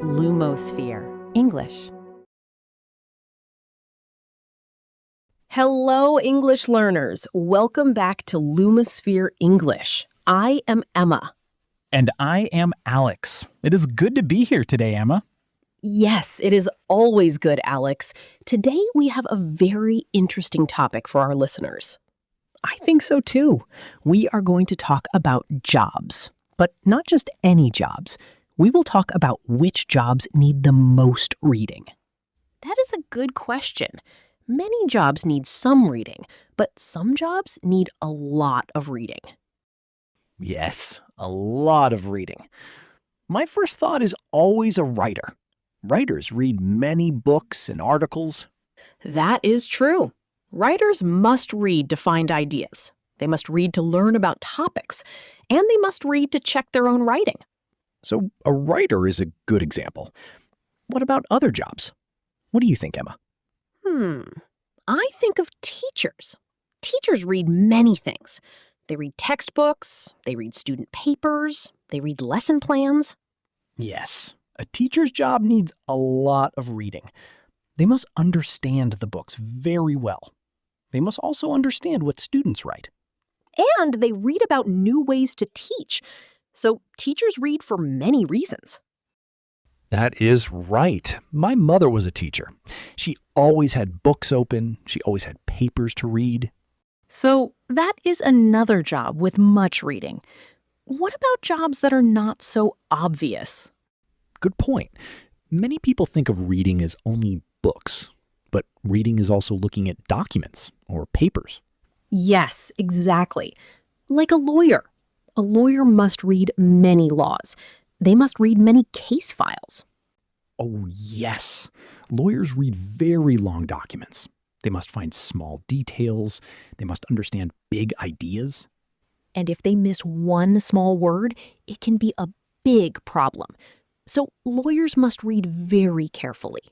Lumosphere English. Hello, English learners. Welcome back to Lumosphere English. I am Emma. And I am Alex. It is good to be here today, Emma. Yes, it is always good, Alex. Today we have a very interesting topic for our listeners. I think so too. We are going to talk about jobs, but not just any jobs. We will talk about which jobs need the most reading. That is a good question. Many jobs need some reading, but some jobs need a lot of reading. Yes, a lot of reading. My first thought is always a writer. Writers read many books and articles. That is true. Writers must read to find ideas. They must read to learn about topics, and they must read to check their own writing. So a writer is a good example. What about other jobs? What do you think, Emma? I think of teachers. Teachers read many things. They read textbooks, they read student papers, they read lesson plans. Yes, a teacher's job needs a lot of reading. They must understand the books very well. They must also understand what students write. And they read about new ways to teach. So teachers read for many reasons. That is right. My mother was a teacher. She always had books open. She always had papers to read. So that is another job with much reading. What about jobs that are not so obvious? Good point. Many people think of reading as only books, but reading is also looking at documents or papers. Yes, exactly. Like a lawyer. A lawyer must read many laws. They must read many case files. Oh, yes. Lawyers read very long documents. They must find small details. They must understand big ideas. And if they miss one small word, it can be a big problem. So lawyers must read very carefully.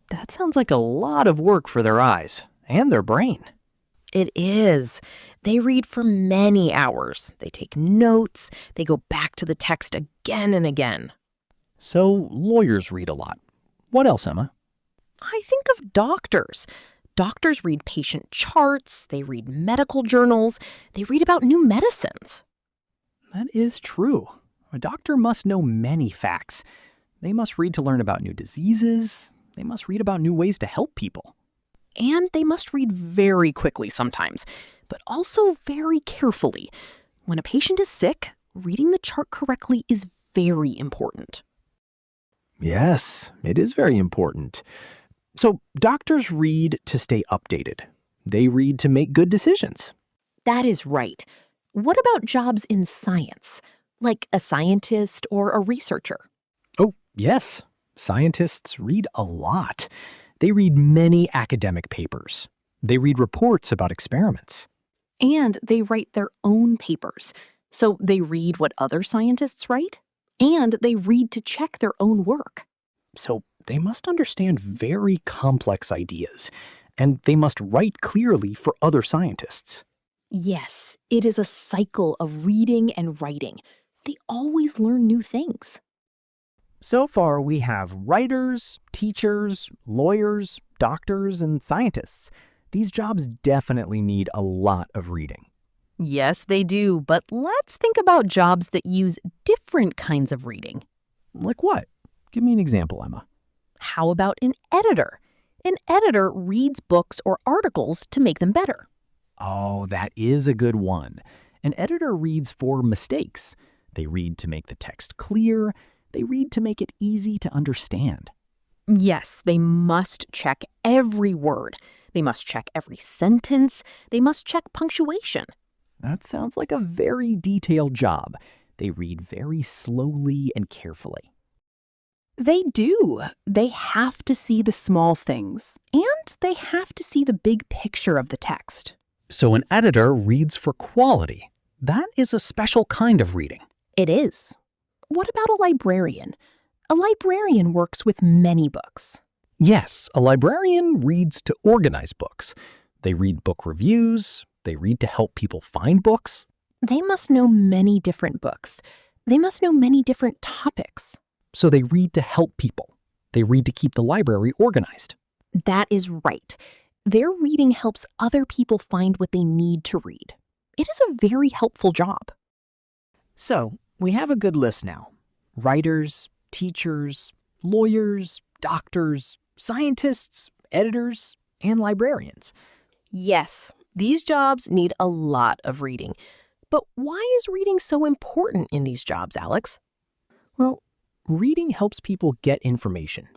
That sounds like a lot of work for their eyes and their brain. It is. They read for many hours. They take notes. They go back to the text again and again. So lawyers read a lot. What else, Emma? I think of doctors. Doctors read patient charts. They read medical journals. They read about new medicines. That is true. A doctor must know many facts. They must read to learn about new diseases. They must read about new ways to help people. And they must read very quickly sometimes, but also very carefully. When a patient is sick, reading the chart correctly is very important. Yes, it is very important. So doctors read to stay updated. They read to make good decisions. That is right. What about jobs in science, like a scientist or a researcher? Oh, yes. Scientists read a lot. They read many academic papers. They read reports about experiments. And they write their own papers. So they read what other scientists write, and they read to check their own work. So they must understand very complex ideas, and they must write clearly for other scientists. Yes, it is a cycle of reading and writing. They always learn new things. So far, we have writers, teachers, lawyers, doctors, and scientists. These jobs definitely need a lot of reading. Yes, they do, but let's think about jobs that use different kinds of reading. Like what? Give me an example, Emma. How about an editor? An editor reads books or articles to make them better. Oh, that is a good one. An editor reads for mistakes. They read to make the text clear. They read to make it easy to understand. Yes, they must check every word. They must check every sentence. They must check punctuation. That sounds like a very detailed job. They read very slowly and carefully. They do. They have to see the small things, and they have to see the big picture of the text. So an editor reads for quality. That is a special kind of reading. It is. What about a librarian? A librarian works with many books. Yes, a librarian reads to organize books. They read book reviews. They read to help people find books. They must know many different books. They must know many different topics. So they read to help people. They read to keep the library organized. That is right. Their reading helps other people find what they need to read. It is a very helpful job. So we have a good list now. Writers, teachers, lawyers, doctors, scientists, editors, and librarians. Yes, these jobs need a lot of reading. But why is reading so important in these jobs, Alex? Well, reading helps people get information.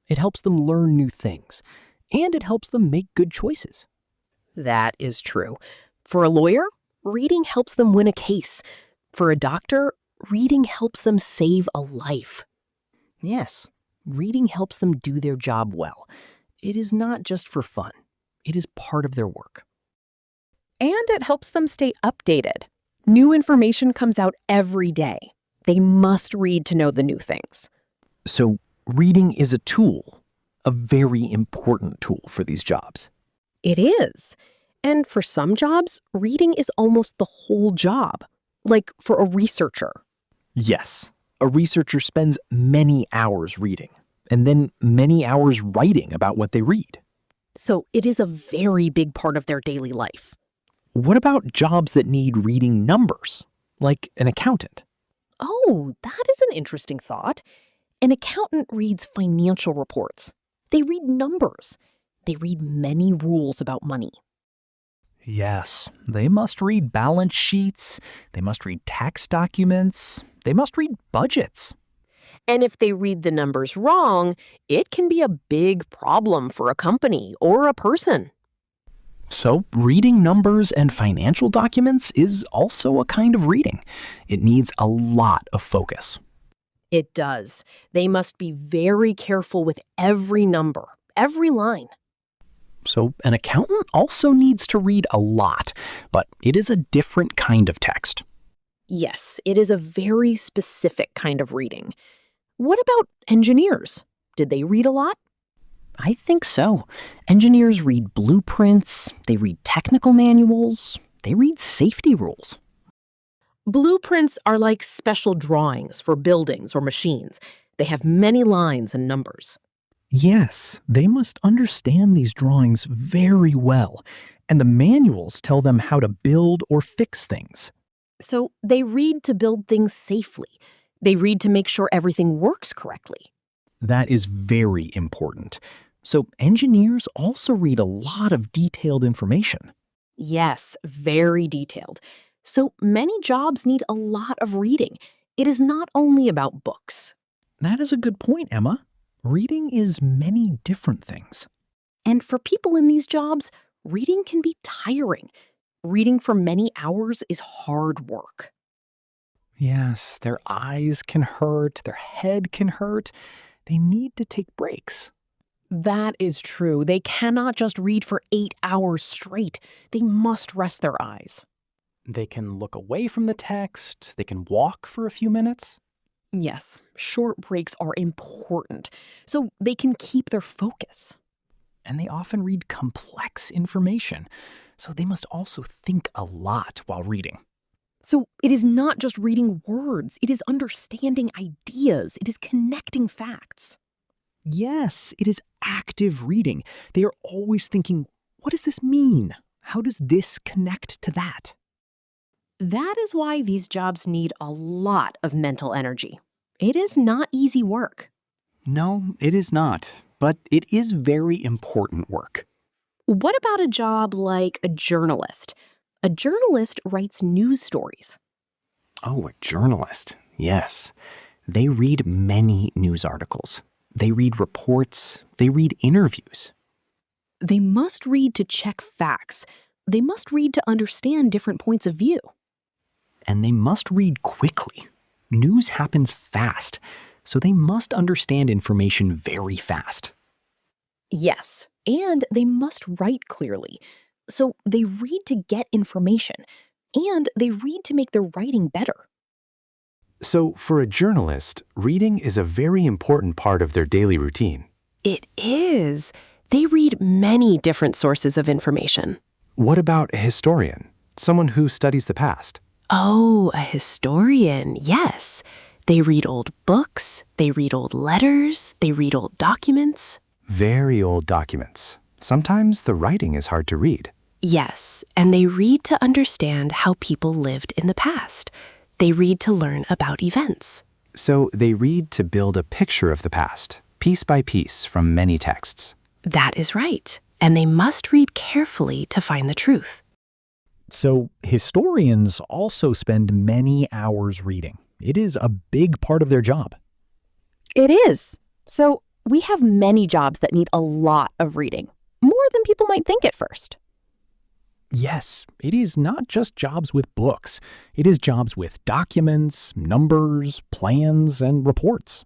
It helps them learn new things. And it helps them make good choices. That is true. For a lawyer, reading helps them win a case. For a doctor, reading helps them save a life. Yes, reading helps them do their job well. It is not just for fun. It is part of their work. And it helps them stay updated. New information comes out every day. They must read to know the new things. So reading is a tool, a very important tool for these jobs. It is. And for some jobs, reading is almost the whole job. Like for a researcher. Yes, a researcher spends many hours reading, and then many hours writing about what they read. So it is a very big part of their daily life. What about jobs that need reading numbers, like an accountant? Oh, that is an interesting thought. An accountant reads financial reports. They read numbers. They read many rules about money. Yes, they must read balance sheets. They must read tax documents. They must read budgets. And if they read the numbers wrong, it can be a big problem for a company or a person. So, reading numbers and financial documents is also a kind of reading. It needs a lot of focus. It does. They must be very careful with every number, every line. So, an accountant also needs to read a lot, but it is a different kind of text. Yes, it is a very specific kind of reading. What about engineers? Did they read a lot? I think so. Engineers read blueprints, they read technical manuals, they read safety rules. Blueprints are like special drawings for buildings or machines. They have many lines and numbers. Yes, they must understand these drawings very well, and the manuals tell them how to build or fix things. So they read to build things safely. They read to make sure everything works correctly. That is very important. So engineers also read a lot of detailed information. Yes, very detailed. So many jobs need a lot of reading. It is not only about books. That is a good point, Emma. Reading is many different things. And for people in these jobs, reading can be tiring. Reading for many hours is hard work. Yes, their eyes can hurt, their head can hurt. They need to take breaks. That is true. They cannot just read for 8 hours straight. They must rest their eyes. They can look away from the text. They can walk for a few minutes. Yes, short breaks are important, so they can keep their focus. And they often read complex information, so they must also think a lot while reading. So it is not just reading words, it is understanding ideas, it is connecting facts. Yes, it is active reading. They are always thinking, what does this mean? How does this connect to that? That is why these jobs need a lot of mental energy. It is not easy work. No, it is not, but it is very important work. What about a job like a journalist? A journalist writes news stories. Oh, a journalist. Yes. They read many news articles. They read reports. They read interviews. They must read to check facts. They must read to understand different points of view. And they must read quickly. News happens fast, so they must understand information very fast. Yes, and they must write clearly. So they read to get information, and they read to make their writing better. So, for a journalist, reading is a very important part of their daily routine. It is. They read many different sources of information. What about a historian, someone who studies the past? Oh, a historian, yes. They read old books, they read old letters, they read old documents. Very old documents. Sometimes the writing is hard to read. Yes, and they read to understand how people lived in the past. They read to learn about events. So they read to build a picture of the past, piece by piece from many texts. That is right, and they must read carefully to find the truth. So historians also spend many hours reading. It is a big part of their job. It is. So we have many jobs that need a lot of reading, more than people might think at first. Yes, it is not just jobs with books. It is jobs with documents, numbers, plans, and reports.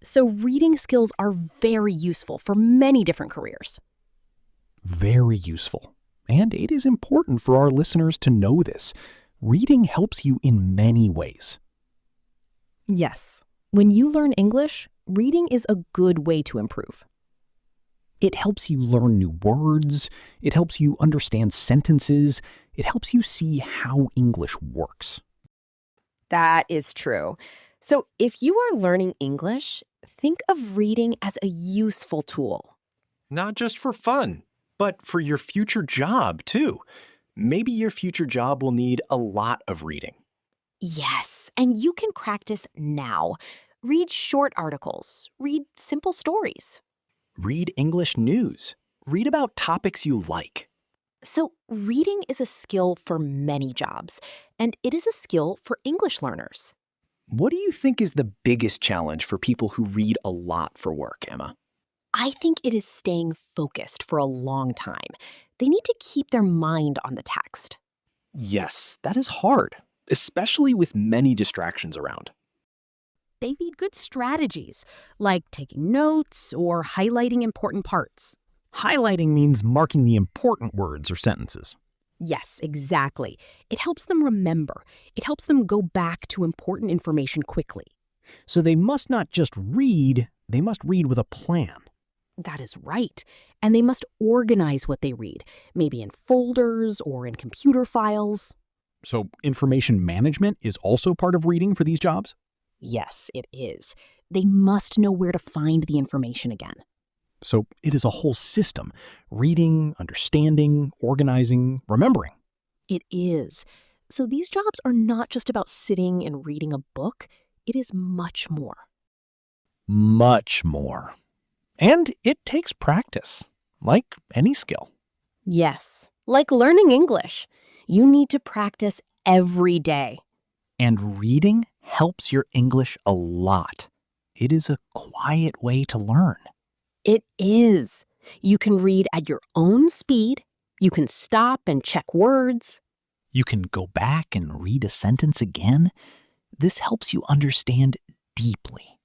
So reading skills are very useful for many different careers. Very useful. And it is important for our listeners to know this. Reading helps you in many ways. Yes. When you learn English, reading is a good way to improve. It helps you learn new words. It helps you understand sentences. It helps you see how English works. That is true. So if you are learning English, think of reading as a useful tool. Not just for fun, but for your future job, too. Maybe your future job will need a lot of reading. Yes, and you can practice now. Read short articles. Read simple stories. Read English news. Read about topics you like. So reading is a skill for many jobs, and it is a skill for English learners. What do you think is the biggest challenge for people who read a lot for work, Emma? I think it is staying focused for a long time. They need to keep their mind on the text. Yes, that is hard, especially with many distractions around. They need good strategies, like taking notes or highlighting important parts. Highlighting means marking the important words or sentences. Yes, exactly. It helps them remember. It helps them go back to important information quickly. So they must not just read, they must read with a plan. That is right. And they must organize what they read, maybe in folders or in computer files. So information management is also part of reading for these jobs? Yes, it is. They must know where to find the information again. So it is a whole system: reading, understanding, organizing, remembering. It is. So these jobs are not just about sitting and reading a book. It is much more. Much more. And it takes practice, like any skill. Yes, like learning English. You need to practice every day. And reading helps your English a lot. It is a quiet way to learn. It is. You can read at your own speed. You can stop and check words. You can go back and read a sentence again. This helps you understand deeply.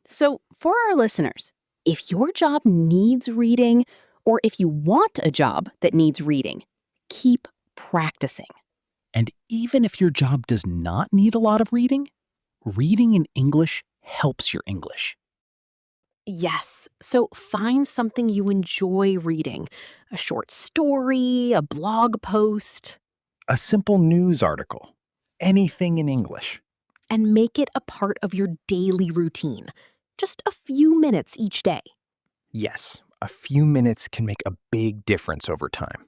So, for our listeners, if your job needs reading, or if you want a job that needs reading, keep practicing. And even if your job does not need a lot of reading, reading in English helps your English. Yes, so find something you enjoy reading. A short story, a blog post. A simple news article. Anything in English. And make it a part of your daily routine. Just a few minutes each day. Yes, a few minutes can make a big difference over time.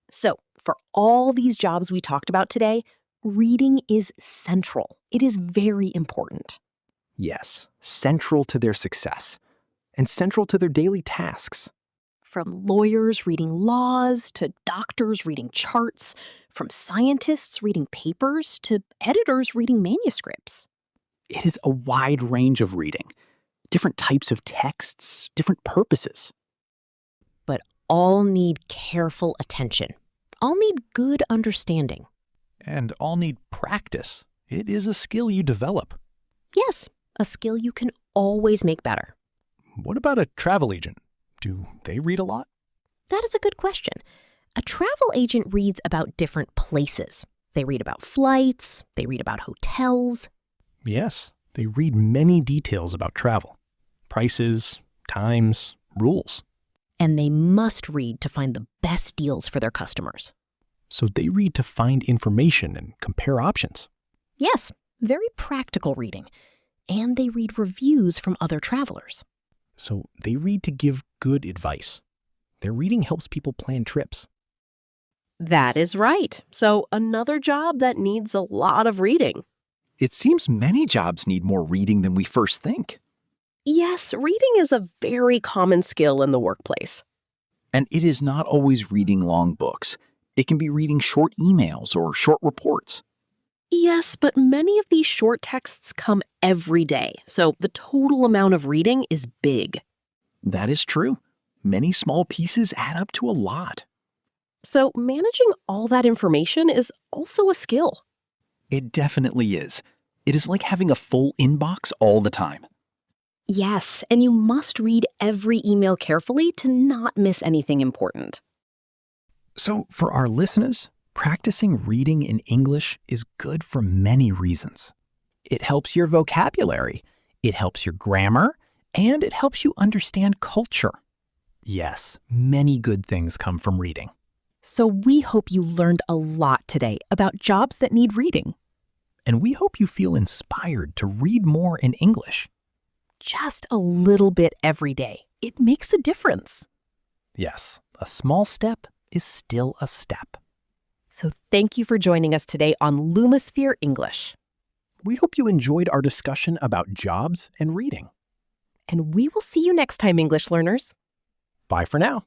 So, for all these jobs we talked about today, reading is central. It is very important. Yes, central to their success. And central to their daily tasks. From lawyers reading laws to doctors reading charts, from scientists reading papers to editors reading manuscripts. It is a wide range of reading. Different types of texts, different purposes. But all need careful attention. All need good understanding. And all need practice. It is a skill you develop. Yes, a skill you can always make better. What about a travel agent? Do they read a lot? That is a good question. A travel agent reads about different places. They read about flights, they read about hotels. Yes, they read many details about travel. Prices, times, rules. And they must read to find the best deals for their customers. So they read to find information and compare options. Yes, very practical reading, and they read reviews from other travelers. So they read to give good advice. Their reading helps people plan trips. That is right. So another job that needs a lot of reading. It seems many jobs need more reading than we first think. Yes, reading is a very common skill in the workplace. And it is not always reading long books. It can be reading short emails or short reports. Yes, but many of these short texts come every day, so the total amount of reading is big. That is true. Many small pieces add up to a lot. So managing all that information is also a skill. It definitely is. It is like having a full inbox all the time. Yes, and you must read every email carefully to not miss anything important. So for our listeners, practicing reading in English is good for many reasons. It helps your vocabulary, it helps your grammar, and it helps you understand culture. Yes, many good things come from reading. So we hope you learned a lot today about jobs that need reading. And we hope you feel inspired to read more in English. Just a little bit every day. It makes a difference. Yes, a small step is still a step. So thank you for joining us today on Lumisphere English. We hope you enjoyed our discussion about jobs and reading. And we will see you next time, English learners. Bye for now.